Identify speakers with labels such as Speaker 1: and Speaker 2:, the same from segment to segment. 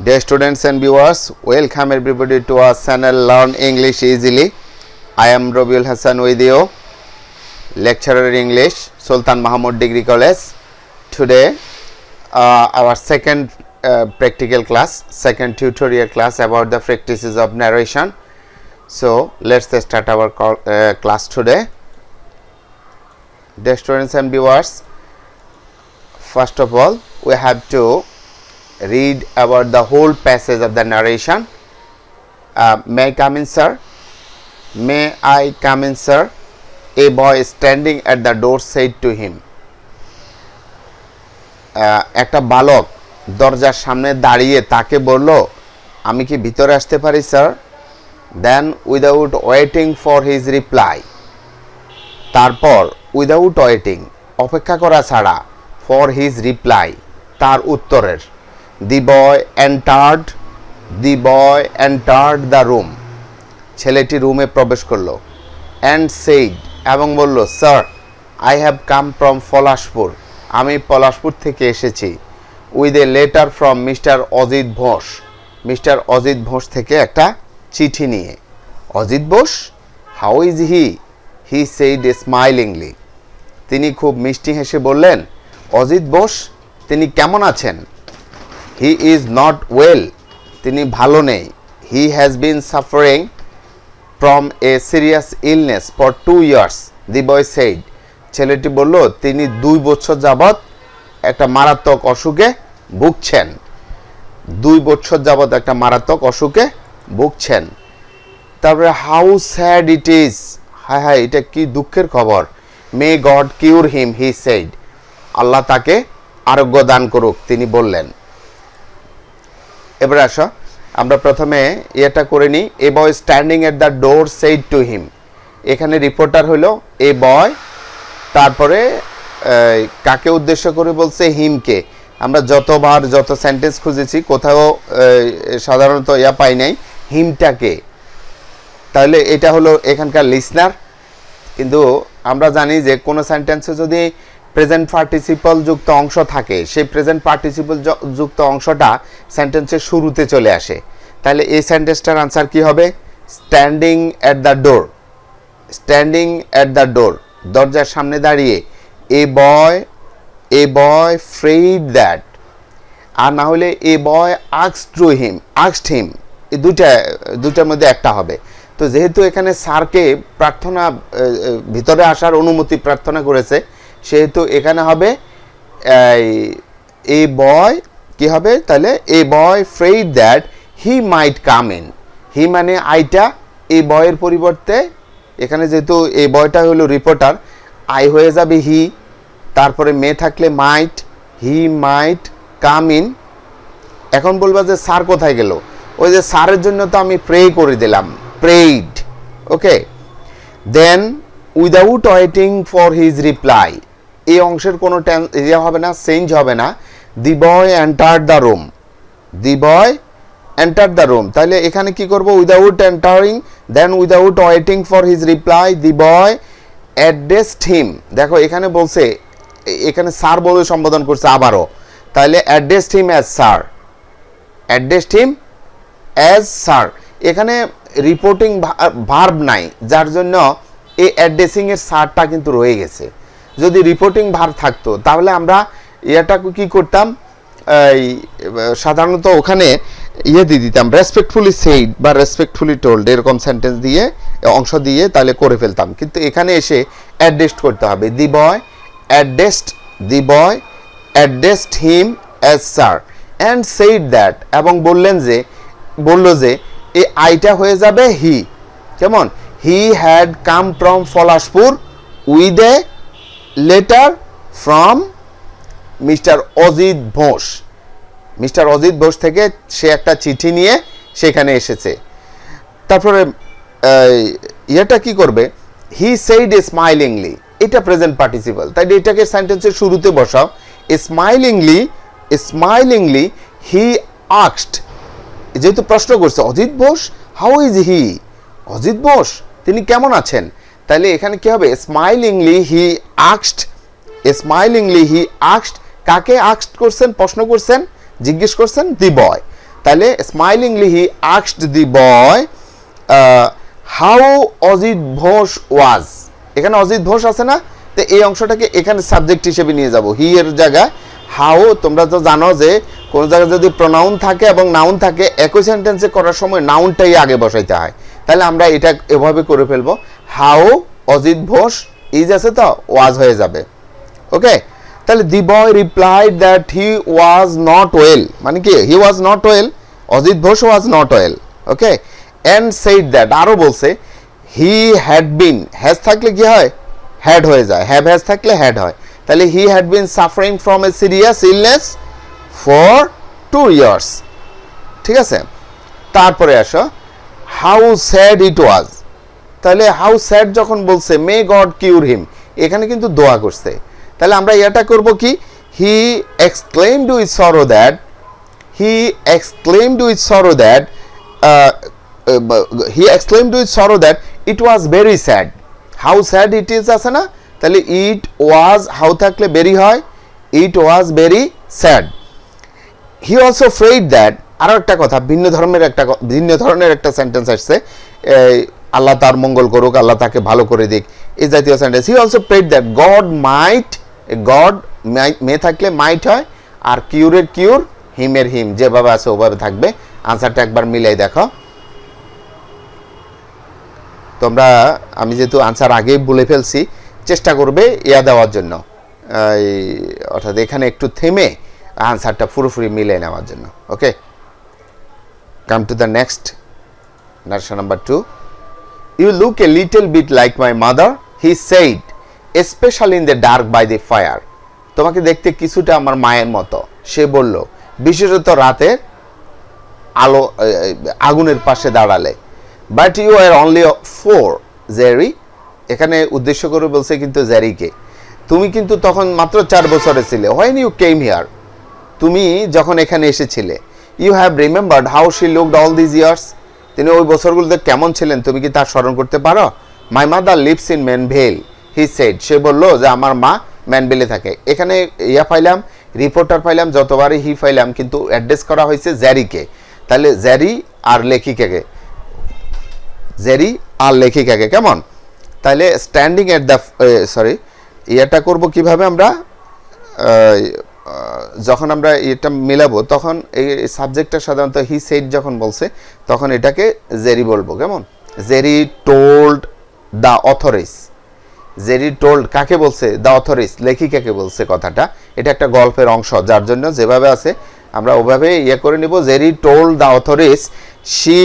Speaker 1: Dear students and viewers, welcome everybody to our channel Learn English Easily. I am Robiul Hassan with you, lecturer in English, Sultan Mahmud Degree College. Today, our second practical class, second tutorial class about the practices of narration. So, let's start our class today. Dear students and viewers, first of all, we have to read about the whole passage of the narration. May I come in, sir? May I come in, sir? A boy standing at the door said to him. একটা বালক দরজার সামনে দাঁড়িয়ে তাকে বলল, আমি কি ভিতরে আসতে পারি sir? Then without waiting for his reply, তারপর without waiting অপেক্ষা করা ছাড়া for his reply তার উত্তরের the boy entered the room, ছেলেটি রুমে প্রবেশ করলো, and said এবং বলল, sir I have come from Palashpur, আমি পলাশপুর থেকে এসেছি, with a letter from Mr. Ajit Ghosh, mister Ajit Ghosh থেকে একটা চিঠি নিয়ে। Ajit Ghosh, how is he? He said smilingly, তিনি খুব মিষ্টি হেসে বললেন, অজিত ঘোষ তিনি কেমন আছেন? He is not well, তিনি ভালো নেই। He has been suffering from a serious illness for 2 years, the boy said, ছেলেটি বলল তিনি 2 বছর যাবত একটা মারাত্মক অসুখে ভুগছেন, 2 বছর যাবত একটা মারাত্মক অসুখে ভুগছেন। তারপরে how sad it is, হায় হায় এটা কি দুঃখের খবর। May God cure him, he said, আল্লাহ তাকে আরোগ্য দান করুক, তিনি বললেন। এবার আসো আমরা প্রথমে এটা করে নিই। A boy standing at the door said to him, এখানে রিপোর্টার হলো এ বয়, তারপরে কাকে উদ্দেশ্য করে বলছে? হিমকে। আমরা যত সেন্টেন্স খুঁজেছি কোথাও সাধারণত পাই নাই হিমটাকে, তাহলে এটা হলো এখানকার লিসনার। কিন্তু আমরা জানি যে কোনো সেন্টেন্সে যদি প্রেজেন্ট পার্টিসিপল যুক্ত অংশ থাকে, সেই প্রেজেন্ট পার্টিসিপল যুক্ত অংশটা সেন্টেন্সের শুরুতে চলে আসে, তাহলে এই সেন্টেন্সটার আনসার কি হবে? Standing at the door, standing at the door, দরজার সামনে দাঁড়িয়ে। এ বয় ফ্রেড দ্যাট, আর না হলে এ বয় আস্কড হিম, এই দুটার মধ্যে একটা হবে। তো যেহেতু এখানে স্যারকে ভিতরে আসার অনুমতি প্রার্থনা করেছে, সেহেতু এখানে হবে এ বয় কি হবে? তাহলে a boy prayed that he might come in, he মানে আইটা, এই বয়ের পরিবর্তে এখানে যেহেতু এই বয়টা হলো রিপোর্টার, আই হয়ে যাবে হি, তারপরে মে থাকলে মাইট, হি মাইট কাম ইন। এখন বলবা যে স্যার কোথায় গেল? ওই যে স্যারের জন্য তো আমি প্রে করে দিলাম, prayed, okay. Then without waiting for his reply, এই অংশের কোনো হবে না, চেঞ্জ হবে না। The boy enter the room, the boy enter the room, তাহলে এখানে কি করব? Without entering, then without waiting for his reply, the boy addressed him. দেখো এখানে বলছে, এখানে স্যার বলে সম্বোধন করছে আবারও, তাহলে addressed him as sir, addressed him as sir. এখানে রিপোর্টিং ভার্ব নাই, যার জন্য এই অ্যাড্রেসিং এর স্যারটা কিন্তু রয়ে গেছে। যদি রিপোর্টিং ভার্ব থাকতো তাহলে আমরা এটাকে কি করতাম? সাধারণত ওখানে দিয়ে দিতাম রেসপেক্টফুলি সেইড বা রেসপেক্টফুলি টোল্ড, এরকম সেন্টেন্স দিয়ে অংশ দিয়ে তাহলে করে ফেলতাম। কিন্তু এখানে এসে অ্যাড্রেসড করতে হবে। The boy addressed him as sir and said that, এবং বলল যে এই আইটা হয়ে যাবে হি, কেমন? He had come from Palashpur with a letter from mister Ajit Ghosh, mister Ajit Ghosh থেকে সে একটা চিঠি নিয়ে সেখানে এসেছে। তারপরে এটা কি করবে? হি সেইড স্মাইলিংলি, এটা প্রেজেন্ট পার্টিসিপল, তাই এটাকে সেন্টেন্সের শুরুতে বসাও। স্মাইলিংলি হি আস্কড, যেহেতু প্রশ্ন করছে Ajit Ghosh, how is he, Ajit Ghosh তিনি কেমন আছেন, তাহলে এখানে কি হবে? স্মাইলিংলি হি আস্কড, কাকে আস্কড করছেন? প্রশ্ন করছেন, জিজ্ঞেস করছেন, দি বয়। তাহলে smilingly he asked the boy how Ajit Ghosh was. এখানে অজিত ঘোষ আছে না, তো এই অংশটাকে এখানে সাবজেক্ট হিসেবে নিয়ে যাব। হি এর জায়গায় হাউ, তোমরা তো জানো যে কোন জায়গায় যদি প্রোনাউন থাকে এবং নাউন থাকে একই সেন্টেন্সে করার সময় নাউনটাই আগে বসাইতে হয়। তাহলে আমরা এটা এভাবে করে ফেলবো, হাউ অজিত ঘোষ ইজ আছে তো ওয়াজ হয়ে যাবে। ওকে, তাহলে the boy replied that he was not well, মানে কি he was not well, Ajit Ghosh was not well. Okay, and said that, আরও বলছে হি হ্যাড বিন, হ্যাজ থাকলে কি হয় হ্যাড হয়ে যায়, হ্যাভ হ্যাজ থাকলে হ্যাড হয়। তাহলে he had been suffering from a serious illness for 2 years। ঠিক আছে, তারপরে আসো হাউ স্যাড ইট ওয়াজ। তাহলে হাউ স্যাড যখন বলছে মে গড কিউর হিম, এখানে কিন্তু দোয়া করছে। তাহলে আমরা এটা করব কি, he exclaimed with sorrow that, he exclaimed with sorrow that, he exclaimed with sorrow that it was very sad. How sad it is আছে না, তাহলে ইট ওয়াজ, হাউ থাকলে বেরি হয়, it was very sad. He also prayed that, আরও একটা কথা, ভিন্ন ধরনের একটা সেন্টেন্স আসছে, আল্লাহ তার মঙ্গল করুক, আল্লাহ তাকে ভালো করে দিক, এই জাতীয় sentence. He also prayed that God might, God may থাকলে মাইট হয়, আর কিউরের কিউর, হিমের হিম, যেভাবে আছে ওভাবে থাকবে। আনসারটা একবার মিলাই দেখো তোমরা, আমি যেহেতু আনসার আগেই বলে ফেলছি, চেষ্টা করবে ইয়া দেওয়ার জন্য, অর্থাৎ এখানে একটু থেমে আনসারটা পুরোপুরি মিলে নেওয়ার জন্য। Okay, come to the next narration number 2। You look a little bit like my mother, he said, especially in the dark by the fire. তোমাকে দেখতে কিছুটা আমার মায়ের মতো, সে বলল, বিশেষত রাতে আলো আগুনের পাশে দাঁড়ালে। But you are only 4, Jerry। এখানে উদ্দেশ্য করে বলছে কিন্তু জেরিকে, তুমি কিন্তু তখন মাত্র 4 বছরে ছিলে। When you came here, তুমি যখন এখানে এসেছিলে। You have remembered how she looked all these years। তিনি ওই বছরগুলোতে কেমন ছিলেন তুমি কি তা স্মরণ করতে পারো? My mother lives in Manville, he said, সে বললো যে আমার মা ম্যানভেলে থাকে। এখানে ইয়া পাইলাম, রিপোর্টার পাইলাম, যতবারই হি পাইলাম, কিন্তু অ্যাড্রেস করা হয়েছে জ্যারিকে। তাহলে জ্যারি আর লেখিকাকে, জ্যারি আর লেখিকাকে, কেমন? তাহলে স্ট্যান্ডিং এট দ্য, সরি ইয়াটা করবো কিভাবে আমরা, যখন আমরা এটা মেলাবো তখন এই সাবজেক্টটা সাধারণত হি সেড যখন বলছে তখন এটাকে জেরি বলবো, কেমন? Jerry told the অথরিস, Jerry told কাকে বলছে? দ্য অথরিস, লেখিকাকে বলছে কথাটা। এটা একটা গল্পের অংশ, যার জন্য যেভাবে আছে আমরা ওভাবে ইয়ে করে নিব। Jerry told the authorities she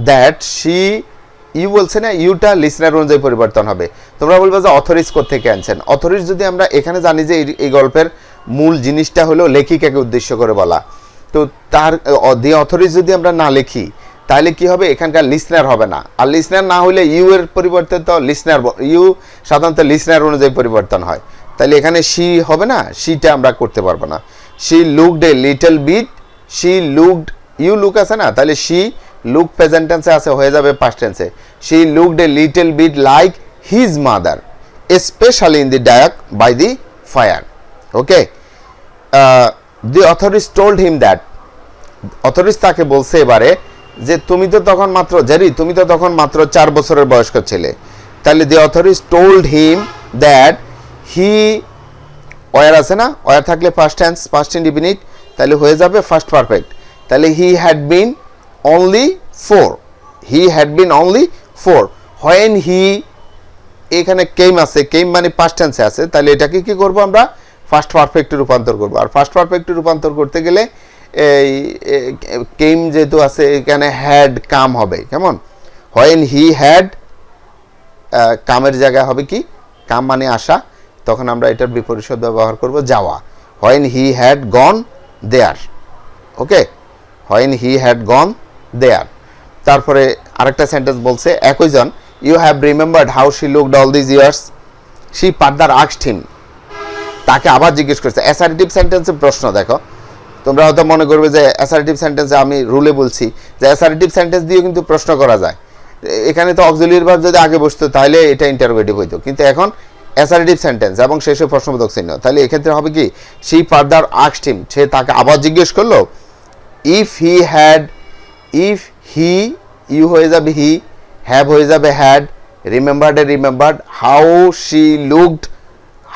Speaker 1: that she, you বলছে না, ইউটা লিসনার অনুযায়ী পরিবর্তন হবে। তোমরা বলবে যে অথরিস কোত্থেকে আনছেন। অথরিস যদি আমরা এখানে জানি যে এই গল্পের মূল জিনিসটা হলো লেখিকাকে উদ্দেশ্য করে বলা, তো তার দি অথরিস যদি আমরা না লিখি তাহলে কি হবে, এখানকার লিসনার হবে না। আর লিসনার না হলে ইউ এর পরিবর্তে তো লিসনার, ইউ সাধারণত লিসনার অনুযায়ী পরিবর্তন হয়। তাহলে এখানে শি হবে না, শিটা আমরা করতে পারবো না। She looked a little bit, she looked, you look আছে না, তাহলে শি লুক প্রেজেন্ট টেন্সে আছে, হয়ে যাবে পাস্ট টেন্সে। She looked a little bit like his mother specially in the dark by the fire. Okay, the authorities told him that, authorities তাকে বলছে এবারে যে তুমি তো তখন মাত্র, জেরি তুমি তো তখন মাত্র 4 বছরের বয়স্ক ছেলে। তাহলে the authorities told him that he, war আছে না, ওয়ার থাকলে ফার্স্ট টেন্স, ফার্স্ট ইনডিফিনিট, তাহলে হয়ে যাবে ফার্স্ট পারফেক্ট। তাহলে he had been only 4, he had been only 4 when he, এখানে কেম আছে, কেম মানে পাস্ট টেন্সে আছে, তাহলে এটাকে কি করব আমরা, ফার্স্ট পারফেক্টে রূপান্তর করব। আর ফার্স্ট পারফেক্টে রূপান্তর করতে গেলে এই কেম যেহেতু আছে এখানে হ্যাড কাম হবে, কেমন? হোয়েন হি হ্যাড, কামের জায়গায় হবে কি, কাম মানে আসা, তখন আমরা এটার বিপরীত শব্দ ব্যবহার করব যাওয়া। When he had gone there. Okay, when he had gone there. তারপরে আরেকটা সেন্টেন্স বলছে একইজন, you have remembered how she looked all this years, she further asked him, তাকে আবার জিজ্ঞেস করছে। অ্যাসার্টিভ সেন্টেন্সের প্রশ্ন দেখো, তোমরা হয়তো মনে করবে যে অ্যাসার্টিভ সেন্টেন্সে আমি রুলে বলছি যে অ্যাসার্টিভ সেন্টেন্স দিয়ে কিন্তু প্রশ্ন করা যায়। এখানে তো অক্সিলিয়ারি ভার্ব যদি আগে বসতো তাহলে এটা ইন্টারোগেটিভ হইতো, কিন্তু এখন অ্যাসার্টিভ সেন্টেন্স এবং শেষে প্রশ্নবোধক চিহ্ন। তাহলে এক্ষেত্রে হবে কি, শি ফার্দার আস্কড হিম, সে তাকে আবার জিজ্ঞেস করলো if he had, if he, you হয়ে যাবে he, have হয়ে যাবে had, remembered A remembered, how she looked,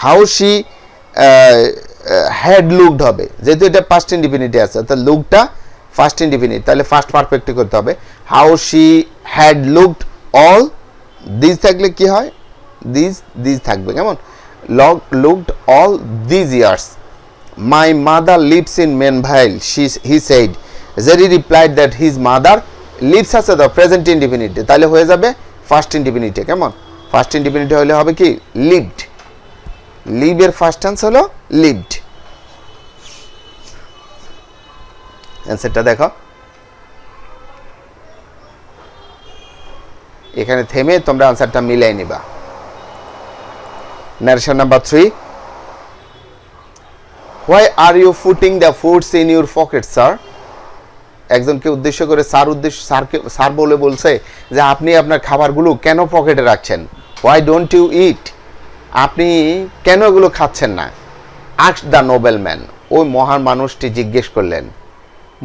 Speaker 1: how she had looked হবে, যেহেতু এটা past indefinite আছে তো lookটা ফার্স্ট ইনডিফিনিট, তাহলে ফার্স্ট পারফেক্টে করতে হবে। How she had looked all this থাকলে কি হয়, দিস থাকবে কেমন, looked all this years. My mother lives in Manville he said, Jerry replied that his mother lives আছে তো প্রেজেন্ট ইনডিফিনিটে, তাহলে হয়ে যাবে ফার্স্ট ইনডিফিনিটে কেমন, ফার্স্ট ইনডিফিনিটে হলে হবে কি লিভড, লিভের ফার্স্ট টেন্স হলো লিভড। অ্যান্সারটা দেখো, এখানে থেমে তোমরা আনসারটা মিলাই নিবা। Narration number 3, why are you putting the foods in your pocket sir. একজনকে উদ্দেশ্য করে স্যার বলে বলছে যে আপনি আপনার খাবারগুলো কেন পকেটে রাখছেন, হোয়াই ডোন্ট ইউ ইট, আপনি কেন এগুলো খাচ্ছেন না। আস্ক দ্য নোবেলম্যান, ওই মহান মানুষটি জিজ্ঞেস করলেন,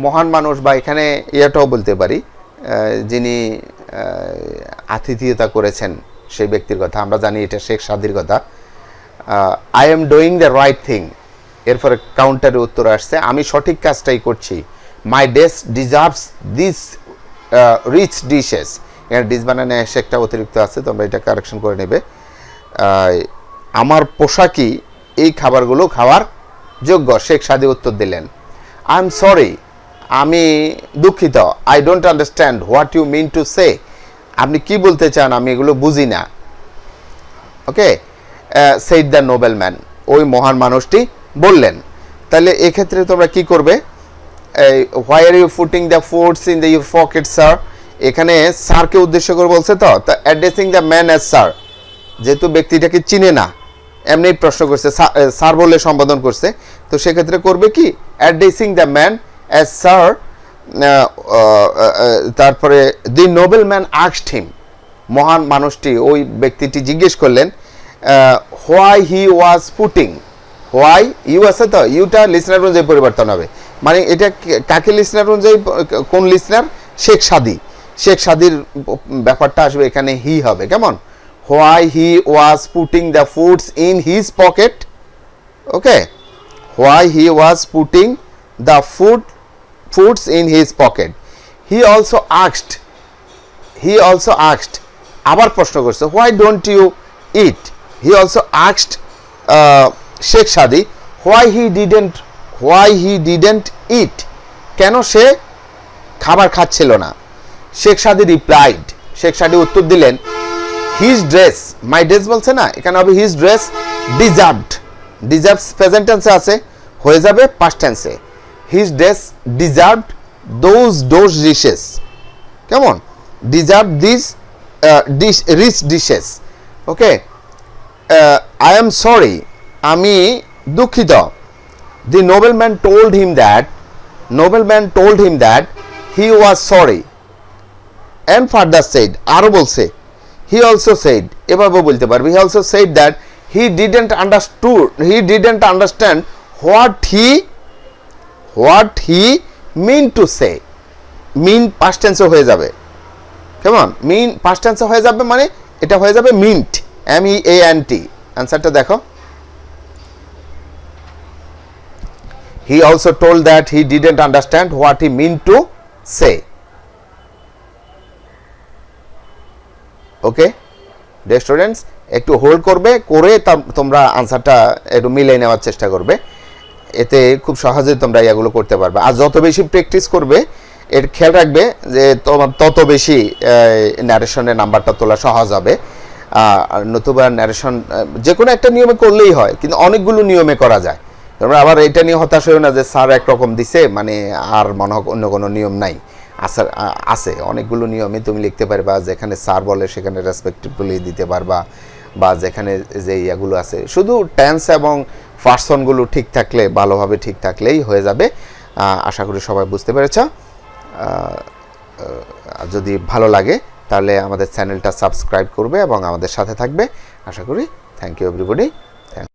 Speaker 1: মহান মানুষ বা এখানে ইয়াটাও বলতে পারি যিনি আতিথেয়তা করেছেন সেই ব্যক্তির কথা, আমরা জানি এটা শেখ সাদির কথা। I am doing the right thing, এরপরে কাউন্টারে উত্তর আসছে আমি সঠিক কাজটাই করছি। মাই ডেস ডিজার্ভস দিস রিচ ডিশেস, এখানে ডিশ বানানো এসে একটা অতিরিক্ত আছে, তোমরা এটা কারেকশন করে নেবে। আমার পোশাকই এই খাবারগুলো খাওয়ার যোগ্য, শেখ সাদি উত্তর দিলেন। আই এম সরি, আমি দুঃখিত। I don't understand what you mean to say, আপনি কি বলতে চান আমি এগুলো বুঝি না। ওকে, সেইড দ্য নোবেলম্যান, ওই মহান মানুষটি বললেন। তাহলে এক্ষেত্রে তোমরা কি করবে, why are you putting the foods in the your pocket sir, এখানে স্যারকে উদ্দেশ্য করে বলছে তো addressing the man as sir, যেহেতু ব্যক্তিটাকে চিনে না এমনি প্রশ্ন করছে, স্যার বলে সম্বোধন করছে, তো সেক্ষেত্রে করবে কি addressing the man as sir. তারপরে দি নোবেলম্যান আস্কড হিম, মহান মানুষটি ওই ব্যক্তিটি জিজ্ঞেস করলেন why he was putting, why you আছে তো ইউটা লিসনার অনুযায়ী পরিবর্তন হবে, মানে এটা কাকে লিসনার অনুযায়ী, কোন লিসনার, শেখ সাদি, শেখ সাদির ব্যাপারটা আসবে এখানে হি হবে কেমন, why he was putting the foods in his pocket. Okay, why he was putting the foods in his pocket. He also asked, আবার প্রশ্ন করছে why don't you eat, he also asked Sheikh Shadi why he didn't eat, কেন সে খাবার খাচ্ছিল না। শেখ সাদি replied, Sheikh সাদি উত্তর দিলেন his dress, my dress বলছে না, এখানে হবে his dress deserves প্রেজেন্ট টেন্সে আছে, হয়ে যাবে পাস্ট টেন্সে। His dress deserved those dishes, কেমন, deserved these rich dishes. Okay, I am sorry, আমি দুঃখিত। The nobleman told him that he was sorry and further said, আরো বলছে he also said, এভাবে বলতে পারবে he also said that he didn't understand what he mean to say, mean past tense হয়ে যাবে কেমন, mean past tense হয়ে যাবে মানে এটা হয়ে যাবে meant, MEANT। অ্যানসারটা দেখো, he also told that he didn't understand what he mean to say. Okay dear students, একটু হোল্ড করবে, করে তোমরা আনসারটা একটু মিলিয়ে নেওয়ার চেষ্টা করবে, এতে খুব সহজে তোমরা এগুলো করতে পারবে। আর যত বেশি প্র্যাকটিস করবে এর খেয়াল রাখবে যে তত বেশি ন্যারেশনের নাম্বারটা তোলা সহজ হবে। নতুবা ন্যারেশন যে কোনো একটা নিয়মে করলেই হয়, কিন্তু অনেকগুলো নিয়মে করা যায়। তোমরা আবার এটা নিয়ে হতাশ হয়েও না যে স্যার একরকম দিছে মানে আর মনে হোক অন্য কোনো নিয়ম নাই, আছে অনেকগুলো নিয়মে তুমি লিখতে পারবা, যেখানে স্যার বলে সেখানে রেসপেক্টফুলি দিতে পারবা, বা যেখানে যে ইয়াগুলো আছে শুধু টেন্স এবং পার্সনগুলো ঠিক থাকলে, ভালোভাবে ঠিক থাকলেই হয়ে যাবে। আশা করি সবাই বুঝতে পেরেছ। যদি ভালো লাগে তাহলে আমাদের চ্যানেলটা সাবস্ক্রাইব করবে এবং আমাদের সাথে থাকবে। আশা করি। Thank you everybody.